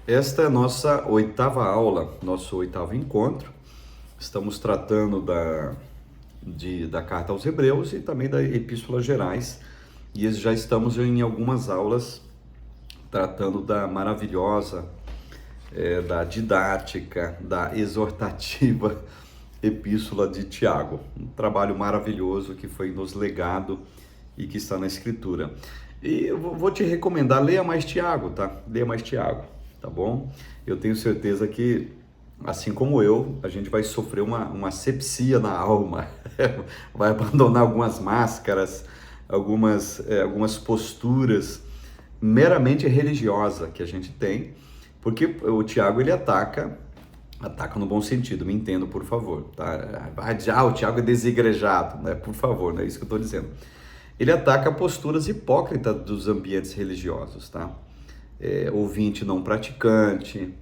Esta é a nossa oitava aula, nosso oitavo encontro. Estamos tratando da carta aos Hebreus e também da Epístola Gerais. E já estamos em algumas aulas tratando da maravilhosa, da didática, da exortativa Epístola de Tiago. Um trabalho maravilhoso que foi nos legado e que está na Escritura. E eu vou te recomendar, leia mais Tiago, tá? Leia mais Tiago, tá bom? Eu tenho certeza que, assim como eu, a gente vai sofrer uma asepsia na alma, vai abandonar algumas máscaras, algumas posturas meramente religiosa que a gente tem, porque o Tiago ele ataca no bom sentido, me entenda, por favor, tá? O Tiago é desigrejado, né? Por favor, não é isso que eu estou dizendo. Ele ataca posturas hipócritas dos ambientes religiosos, tá? Ouvinte não praticante.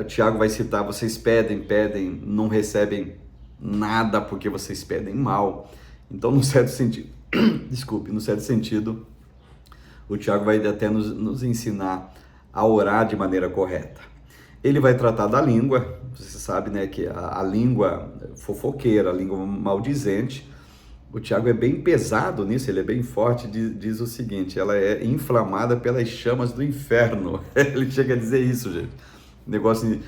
O Tiago vai citar: vocês pedem, não recebem nada porque vocês pedem mal. Então, no certo sentido, desculpe, no certo sentido, o Tiago vai até nos ensinar a orar de maneira correta. Ele vai tratar da língua. Você sabe, né, que a língua fofoqueira, a língua maldizente. O Tiago é bem pesado nisso, ele é bem forte, diz o seguinte: ela é inflamada pelas chamas do inferno. Ele chega a dizer isso, gente. Negócio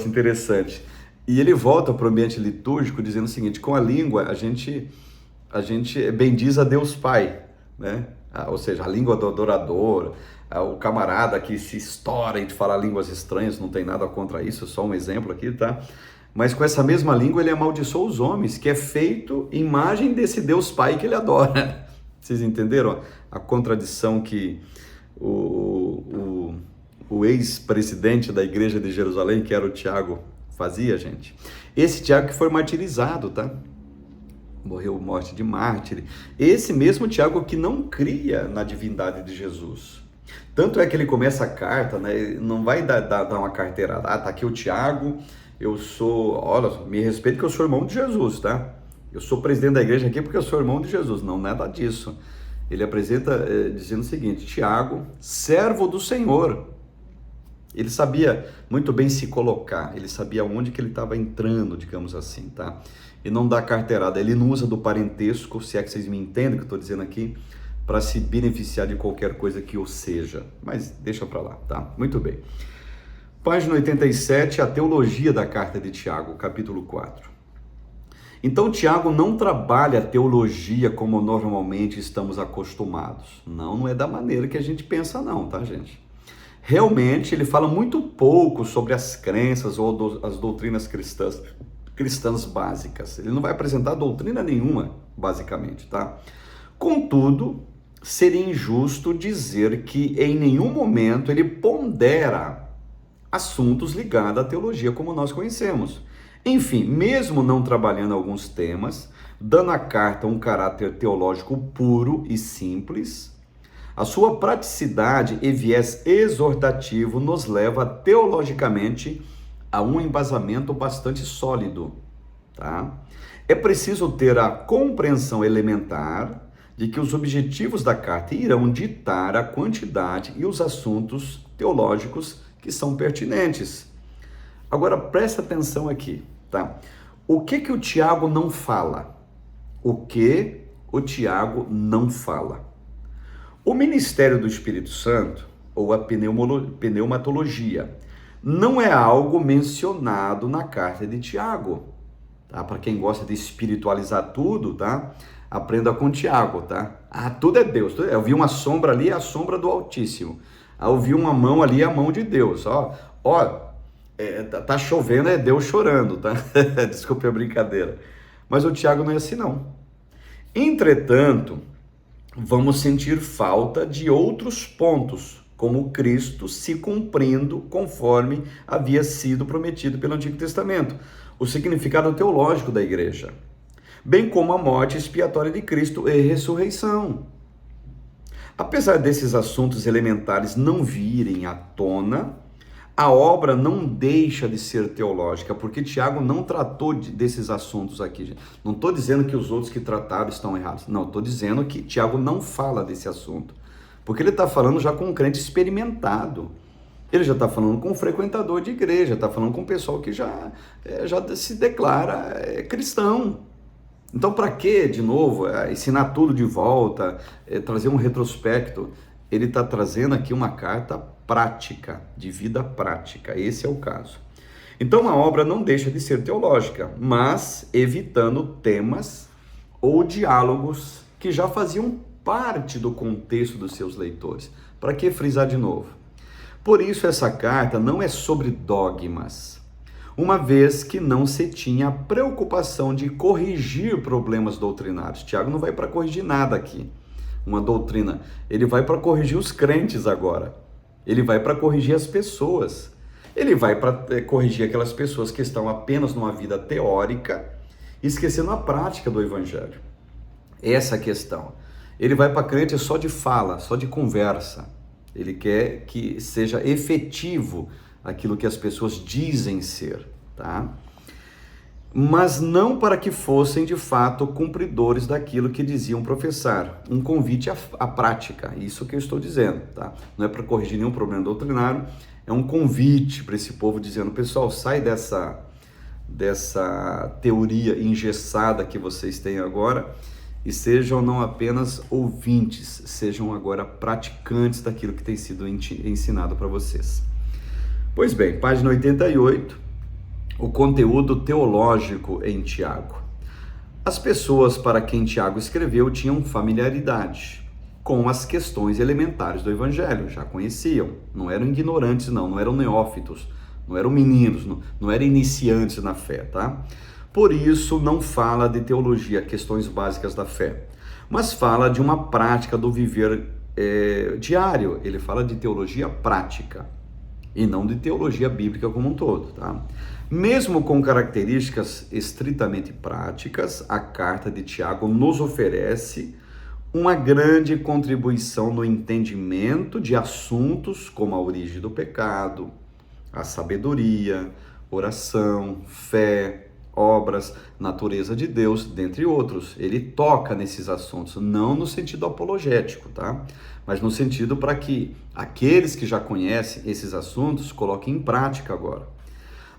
interessante. E ele volta para o ambiente litúrgico dizendo o seguinte: com a língua a gente bendiz a Deus Pai, né? Ou seja, a língua do adorador, o camarada que se estoura em falar línguas estranhas, não tem nada contra isso, só um exemplo aqui, tá? Mas com essa mesma língua ele amaldiçoa os homens, que é feito imagem desse Deus Pai que ele adora. Vocês entenderam a contradição que o ex-presidente da igreja de Jerusalém, que era o Tiago, fazia, gente? Esse Tiago que foi martirizado, tá? Morreu morte de mártir. Esse mesmo Tiago que não cria na divindade de Jesus. Tanto é que ele começa a carta, né? Não vai dar uma carteirada. Tá aqui o Tiago, olha, me respeite que eu sou irmão de Jesus, tá? Eu sou presidente da igreja aqui porque eu sou irmão de Jesus. Não, nada disso. Ele apresenta dizendo o seguinte: Tiago, servo do Senhor. Ele sabia muito bem se colocar, ele sabia onde que ele estava entrando, digamos assim, tá? E não dá carteirada, ele não usa do parentesco, se é que vocês me entendem o que eu estou dizendo aqui, para se beneficiar de qualquer coisa que o seja. Mas deixa para lá, tá? Muito bem. Página 87, a teologia da carta de Tiago, capítulo 4. Então, Tiago não trabalha a teologia como normalmente estamos acostumados. Não é da maneira que a gente pensa não, tá, gente? Realmente, ele fala muito pouco sobre as crenças ou as doutrinas cristãs básicas. Ele não vai apresentar doutrina nenhuma, basicamente, tá? Contudo, seria injusto dizer que em nenhum momento ele pondera assuntos ligados à teologia como nós conhecemos. Enfim, mesmo não trabalhando alguns temas, dando à carta um caráter teológico puro e simples, a sua praticidade e viés exortativo nos leva teologicamente a um embasamento bastante sólido, tá? É preciso ter a compreensão elementar de que os objetivos da carta irão ditar a quantidade e os assuntos teológicos que são pertinentes. Agora presta atenção aqui, tá? O que o Tiago não fala? O que o Tiago não fala? O ministério do Espírito Santo, ou a pneumatologia, não é algo mencionado na carta de Tiago, tá? Para quem gosta de espiritualizar tudo, tá? Aprenda com Tiago, tá? Tudo é Deus. Eu vi uma sombra ali, é a sombra do Altíssimo. Eu vi uma mão ali, é a mão de Deus. Tá chovendo, é Deus chorando, tá? Desculpe a brincadeira. Mas o Tiago não é assim, não. Entretanto, vamos sentir falta de outros pontos, como Cristo se cumprindo conforme havia sido prometido pelo Antigo Testamento, o significado teológico da igreja, bem como a morte expiatória de Cristo e ressurreição. Apesar desses assuntos elementares não virem à tona, a obra não deixa de ser teológica, porque Tiago não tratou desses assuntos aqui. Gente. Não estou dizendo que os outros que trataram estão errados. Não, estou dizendo que Tiago não fala desse assunto. Porque ele está falando já com um crente experimentado. Ele já está falando com um frequentador de igreja, está falando com um pessoal que já se declara cristão. Então, para que, de novo, ensinar tudo de volta, trazer um retrospecto? Ele está trazendo aqui uma carta prática, de vida prática. Esse é o caso. Então, a obra não deixa de ser teológica, mas evitando temas ou diálogos que já faziam parte do contexto dos seus leitores. Para que frisar de novo? Por isso, essa carta não é sobre dogmas, uma vez que não se tinha a preocupação de corrigir problemas doutrinários. Tiago não vai para corrigir nada aqui, uma doutrina. Ele vai para corrigir os crentes agora. Ele vai para corrigir as pessoas. Ele vai para corrigir aquelas pessoas que estão apenas numa vida teórica, esquecendo a prática do evangelho. Essa é a questão. Ele vai para crente só de fala, só de conversa. Ele quer que seja efetivo aquilo que as pessoas dizem ser, tá? Mas não para que fossem de fato cumpridores daquilo que diziam professar. Um convite à prática, isso que eu estou dizendo, tá? Não é para corrigir nenhum problema doutrinário, é um convite para esse povo dizendo, pessoal, sai dessa teoria engessada que vocês têm agora e sejam não apenas ouvintes, sejam agora praticantes daquilo que tem sido ensinado para vocês. Pois bem, página 88, o conteúdo teológico em Tiago. As pessoas para quem Tiago escreveu tinham familiaridade com as questões elementares do Evangelho, já conheciam, não eram ignorantes não eram neófitos, não eram meninos, não eram iniciantes na fé, tá? Por isso não fala de teologia, questões básicas da fé, mas fala de uma prática do viver diário, ele fala de teologia prática e não de teologia bíblica como um todo, tá? Mesmo com características estritamente práticas, a carta de Tiago nos oferece uma grande contribuição no entendimento de assuntos como a origem do pecado, a sabedoria, oração, fé, obras, natureza de Deus, dentre outros. Ele toca nesses assuntos, não no sentido apologético, tá? Mas no sentido para que aqueles que já conhecem esses assuntos coloquem em prática agora.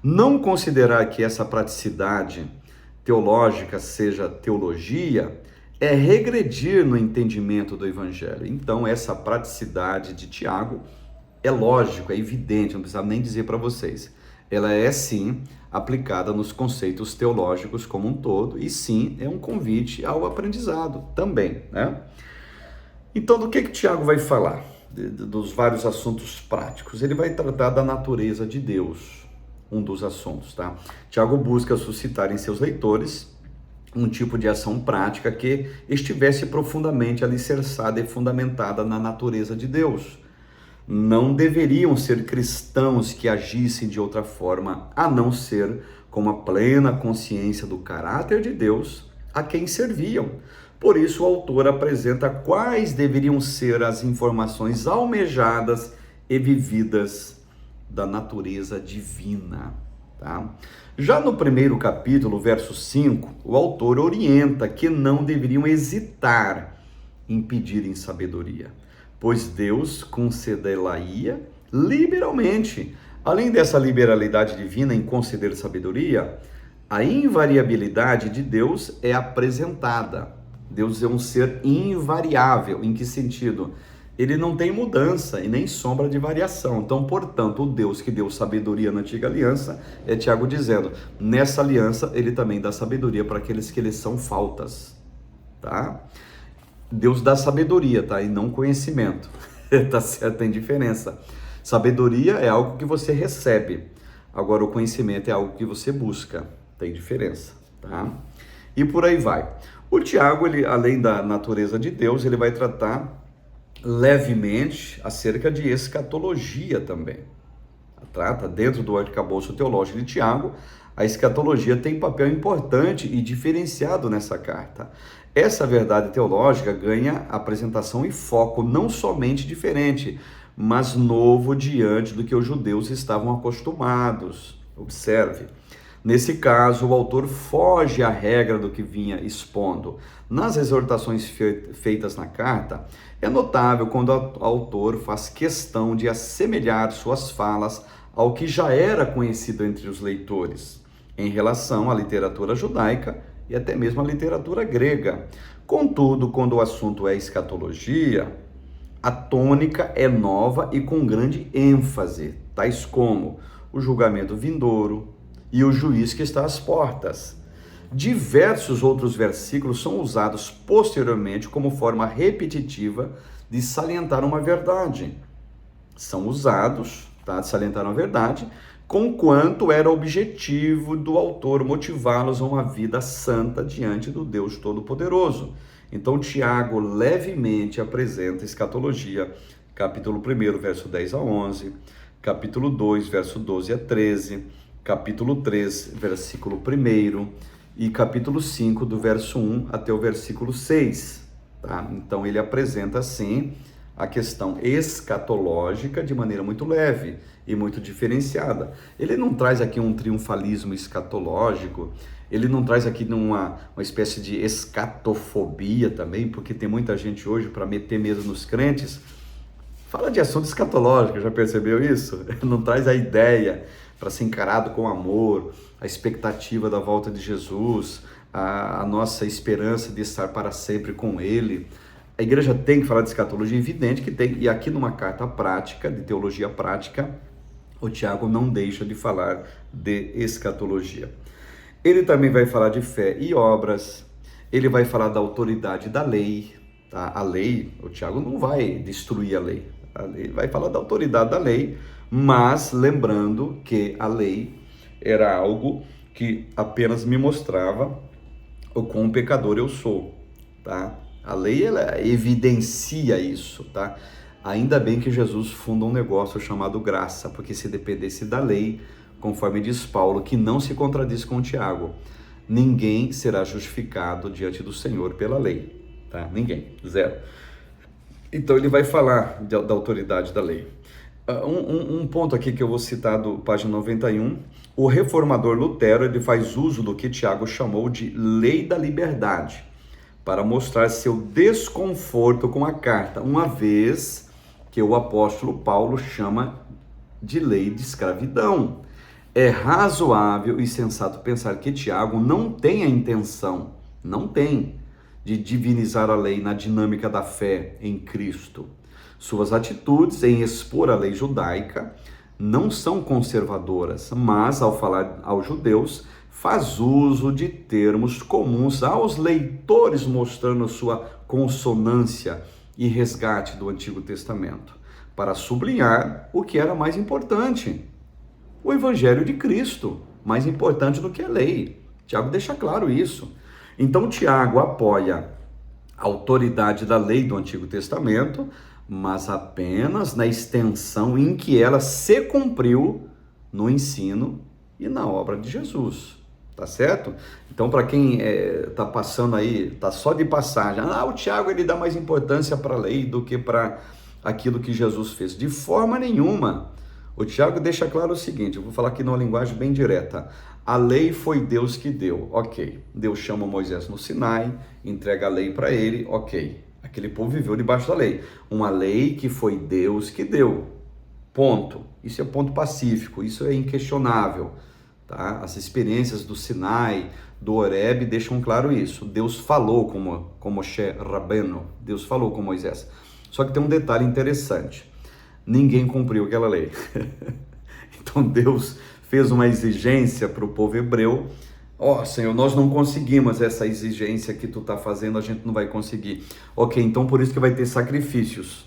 Não considerar que essa praticidade teológica seja teologia é regredir no entendimento do Evangelho. Então, essa praticidade de Tiago é lógico, é evidente, não precisa nem dizer para vocês. Ela é, sim, aplicada nos conceitos teológicos como um todo e, sim, é um convite ao aprendizado também, né? Então, do que Tiago vai falar? Dos vários assuntos práticos. Ele vai tratar da natureza de Deus, um dos assuntos, tá? Tiago busca suscitar em seus leitores um tipo de ação prática que estivesse profundamente alicerçada e fundamentada na natureza de Deus. Não deveriam ser cristãos que agissem de outra forma, a não ser com a plena consciência do caráter de Deus a quem serviam. Por isso, o autor apresenta quais deveriam ser as informações almejadas e vividas da natureza divina, tá? Já no primeiro capítulo, verso 5, o autor orienta que não deveriam hesitar em pedirem sabedoria, pois Deus concedê-la-ia liberalmente. Além dessa liberalidade divina em conceder sabedoria, a invariabilidade de Deus é apresentada. Deus é um ser invariável. Em que sentido? Ele não tem mudança e nem sombra de variação. Então, portanto, o Deus que deu sabedoria na antiga aliança, é Tiago dizendo, nessa aliança ele também dá sabedoria para aqueles que lhes são faltas, tá? Deus dá sabedoria, tá? E não conhecimento, tá certo? Tem diferença. Sabedoria é algo que você recebe, agora o conhecimento é algo que você busca, tem diferença, tá? E por aí vai. O Tiago, ele, além da natureza de Deus, ele vai tratar levemente acerca de escatologia também. Trata dentro do arcabouço teológico de Tiago, a escatologia tem papel importante e diferenciado nessa carta. Essa verdade teológica ganha apresentação e foco não somente diferente, mas novo diante do que os judeus estavam acostumados. Observe. Nesse caso, o autor foge à regra do que vinha expondo. Nas exortações feitas na carta, É notável quando o autor faz questão de assemelhar suas falas ao que já era conhecido entre os leitores, em relação à literatura judaica e até mesmo à literatura grega. Contudo, quando o assunto é escatologia, a tônica é nova e com grande ênfase, tais como o julgamento vindouro e o juiz que está às portas. Diversos outros versículos são usados posteriormente como forma repetitiva de salientar uma verdade. São usados, tá, de salientar uma verdade, conquanto era objetivo do autor motivá-los a uma vida santa diante do Deus Todo-Poderoso. Então, Tiago levemente apresenta escatologia, capítulo 1, verso 10 a 11, capítulo 2, verso 12 a 13, capítulo 3, versículo 1, e capítulo 5, do verso 1 até o versículo 6. Tá? Então, ele apresenta, assim, a questão escatológica de maneira muito leve e muito diferenciada. Ele não traz aqui um triunfalismo escatológico, ele não traz aqui uma espécie de escatofobia também, porque tem muita gente hoje, para meter medo nos crentes, fala de assunto escatológico, já percebeu isso? Não traz a ideia para ser encarado com amor, a expectativa da volta de Jesus, a nossa esperança de estar para sempre com Ele. A igreja tem que falar de escatologia, evidente que tem, e aqui numa carta prática, de teologia prática, o Tiago não deixa de falar de escatologia. Ele também vai falar de fé e obras, ele vai falar da autoridade da lei, tá? A lei, o Tiago não vai destruir a lei vai falar da autoridade da lei, mas lembrando que a lei era algo que apenas me mostrava o quão pecador eu sou, tá? A lei, ela evidencia isso, tá? Ainda bem que Jesus funda um negócio chamado graça, porque se dependesse da lei, conforme diz Paulo, que não se contradiz com Tiago, ninguém será justificado diante do Senhor pela lei, tá? Ninguém, zero. Então ele vai falar da autoridade da lei. Um ponto aqui que eu vou citar do página 91, o reformador Lutero, ele faz uso do que Tiago chamou de lei da liberdade, para mostrar seu desconforto com a carta, uma vez que o apóstolo Paulo chama de lei de escravidão. É razoável e sensato pensar que Tiago não tem a intenção, de divinizar a lei na dinâmica da fé em Cristo. Suas atitudes em expor a lei judaica não são conservadoras, mas ao falar aos judeus, faz uso de termos comuns aos leitores, mostrando sua consonância e resgate do Antigo Testamento, para sublinhar o que era mais importante: o Evangelho de Cristo, mais importante do que a lei. Tiago deixa claro isso. Então, Tiago apoia a autoridade da lei do Antigo Testamento, mas apenas na extensão em que ela se cumpriu no ensino e na obra de Jesus, tá certo? Então, para quem está passando aí, está só de passagem, o Tiago ele dá mais importância para a lei do que para aquilo que Jesus fez. De forma nenhuma. O Tiago deixa claro o seguinte, eu vou falar aqui numa linguagem bem direta: a lei foi Deus que deu, ok. Deus chama Moisés no Sinai, entrega a lei para ele, ok. Aquele povo viveu debaixo da lei. Uma lei que foi Deus que deu, ponto. Isso é ponto pacífico, isso é inquestionável, tá? As experiências do Sinai, do Horebe deixam claro isso. Deus falou com Moshe Rabbeinu, Deus falou com Moisés. Só que tem um detalhe interessante: ninguém cumpriu aquela lei. Então Deus fez uma exigência para o povo hebreu. Senhor, nós não conseguimos essa exigência que tu está fazendo, a gente não vai conseguir. Ok, então por isso que vai ter sacrifícios,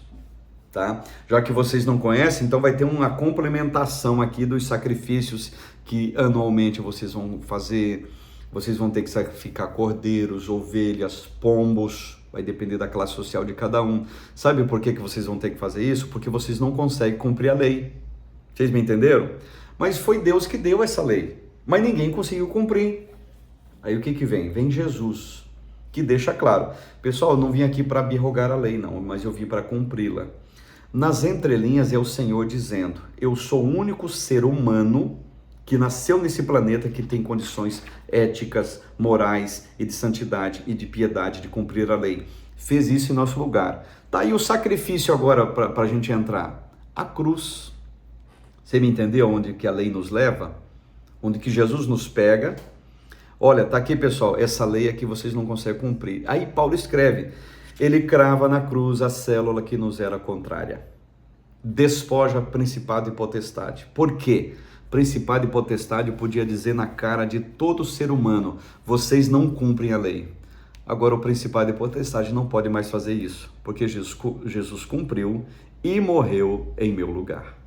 tá? Já que vocês não conhecem, então vai ter uma complementação aqui dos sacrifícios que anualmente vocês vão fazer. Vocês vão ter que sacrificar cordeiros, ovelhas, pombos, vai depender da classe social de cada um. Sabe por que vocês vão ter que fazer isso? Porque vocês não conseguem cumprir a lei. Vocês me entenderam? Mas foi Deus que deu essa lei, mas ninguém conseguiu cumprir. Aí o que vem? Vem Jesus, que deixa claro: pessoal, eu não vim aqui para abrogar a lei não, mas eu vim para cumpri-la. Nas entrelinhas é o Senhor dizendo: eu sou o único ser humano que nasceu nesse planeta que tem condições éticas, morais e de santidade e de piedade de cumprir a lei. fez isso em nosso lugar. Tá aí o sacrifício agora para a gente entrar. A cruz. Você me entendeu onde que a lei nos leva? Onde que Jesus nos pega. Olha, tá aqui, pessoal, essa lei aqui vocês não conseguem cumprir. Aí Paulo escreve, ele crava na cruz a célula que nos era contrária. Despoja principado e potestade. Por quê? Principado e potestade podia dizer na cara de todo ser humano, vocês não cumprem a lei. Agora o principado e potestade não pode mais fazer isso, porque Jesus cumpriu e morreu em meu lugar.